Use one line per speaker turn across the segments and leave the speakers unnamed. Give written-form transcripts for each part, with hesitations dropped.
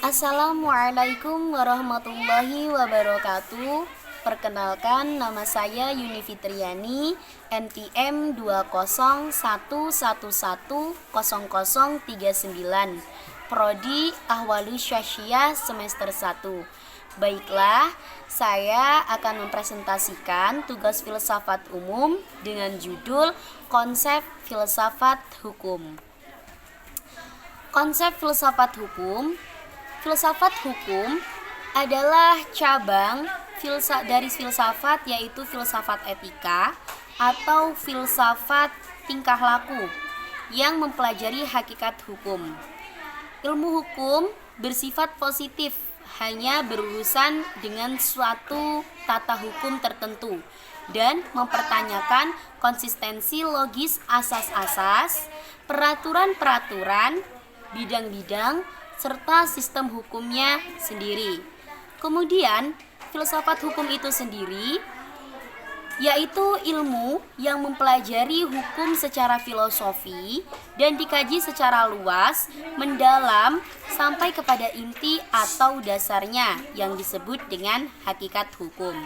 Assalamualaikum warahmatullahi wabarakatuh. Perkenalkan, nama saya Yuni Fitriani, NPM 201110039, Prodi Ahwalus Syakhsiyah semester 1. Baiklah, saya akan mempresentasikan tugas filsafat umum dengan judul Konsep Filsafat Hukum. Konsep filsafat hukum. Filsafat hukum adalah cabang dari filsafat, yaitu filsafat etika atau filsafat tingkah laku yang mempelajari hakikat hukum. Ilmu hukum bersifat positif, hanya berurusan dengan suatu tata hukum tertentu dan mempertanyakan konsistensi logis asas-asas, peraturan-peraturan, bidang-bidang, serta sistem hukumnya sendiri. Kemudian, filsafat hukum itu sendiri yaitu ilmu yang mempelajari hukum secara filosofi dan dikaji secara luas, mendalam, sampai kepada inti atau dasarnya yang disebut dengan hakikat hukum.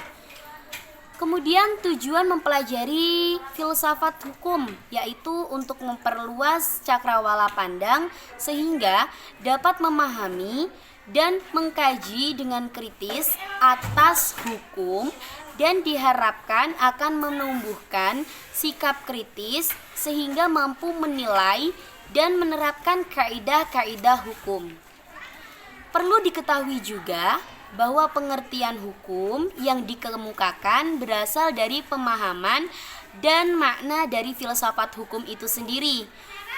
Kemudian tujuan mempelajari filsafat hukum yaitu untuk memperluas cakrawala pandang sehingga dapat memahami dan mengkaji dengan kritis atas hukum dan diharapkan akan menumbuhkan sikap kritis sehingga mampu menilai dan menerapkan kaidah-kaidah hukum. Perlu diketahui juga bahwa pengertian hukum yang dikemukakan berasal dari pemahaman dan makna dari filsafat hukum itu sendiri.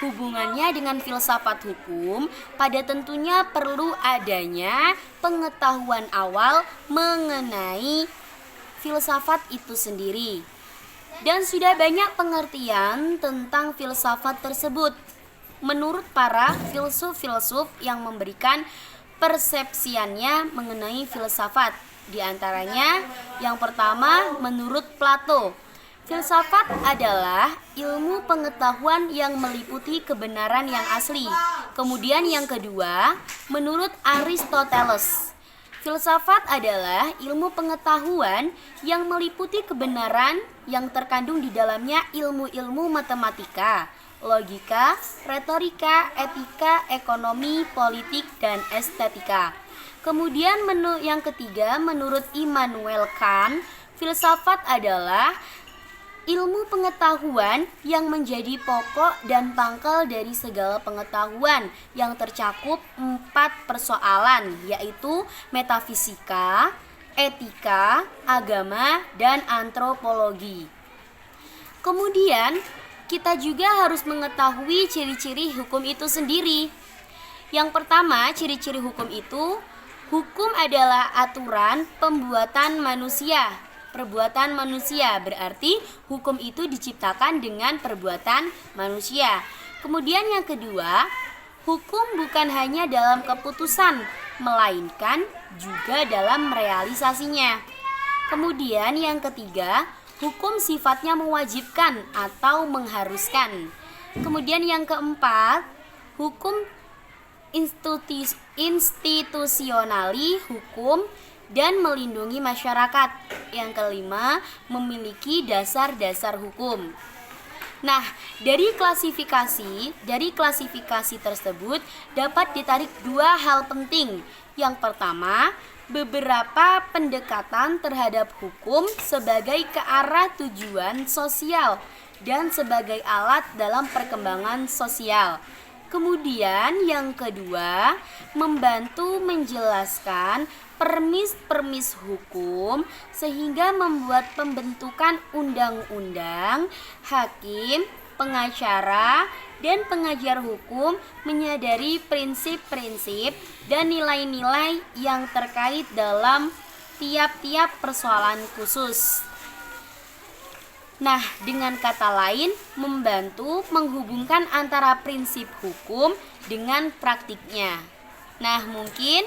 Hubungannya dengan filsafat hukum pada tentunya perlu adanya pengetahuan awal mengenai filsafat itu sendiri. Dan sudah banyak pengertian tentang filsafat tersebut menurut para filsuf-filsuf yang memberikan persepsiannya mengenai filsafat. Di antaranya, yang pertama menurut Plato, filsafat adalah ilmu pengetahuan yang meliputi kebenaran yang asli. Kemudian yang kedua, menurut Aristoteles, filsafat adalah ilmu pengetahuan yang meliputi kebenaran yang terkandung di dalamnya ilmu-ilmu matematika, logika, retorika, etika, ekonomi, politik, dan estetika. Kemudian yang ketiga, menurut Immanuel Kant, filsafat adalah ilmu pengetahuan yang menjadi pokok dan pangkal dari segala pengetahuan yang tercakup 4 persoalan, yaitu metafisika, etika, agama, dan antropologi. Kemudian kita juga harus mengetahui ciri-ciri hukum itu sendiri. Yang pertama, ciri-ciri hukum itu, hukum adalah aturan pembuatan manusia. Perbuatan manusia berarti hukum itu diciptakan dengan perbuatan manusia. Kemudian yang kedua, hukum bukan hanya dalam keputusan, melainkan juga dalam realisasinya. Kemudian yang ketiga, hukum sifatnya mewajibkan atau mengharuskan. Kemudian yang keempat, hukum institusionali hukum dan melindungi masyarakat. Yang kelima, memiliki dasar-dasar hukum. Nah, dari klasifikasi tersebut dapat ditarik 2 hal penting. Yang pertama, beberapa pendekatan terhadap hukum sebagai ke arah tujuan sosial dan sebagai alat dalam perkembangan sosial. Kemudian yang kedua, membantu menjelaskan permis-permis hukum sehingga membuat pembentukan undang-undang, hakim, pengacara, dan pengajar hukum menyadari prinsip-prinsip dan nilai-nilai yang terkait dalam tiap-tiap persoalan khusus. Nah, dengan kata lain, membantu menghubungkan antara prinsip hukum dengan praktiknya. Nah, mungkin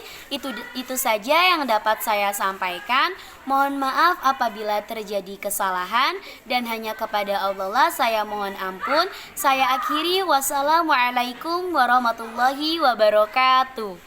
itu saja yang dapat saya sampaikan. Mohon maaf apabila terjadi kesalahan dan hanya kepada Allah saya mohon ampun. Saya akhiri, wassalamualaikum warahmatullahi wabarakatuh.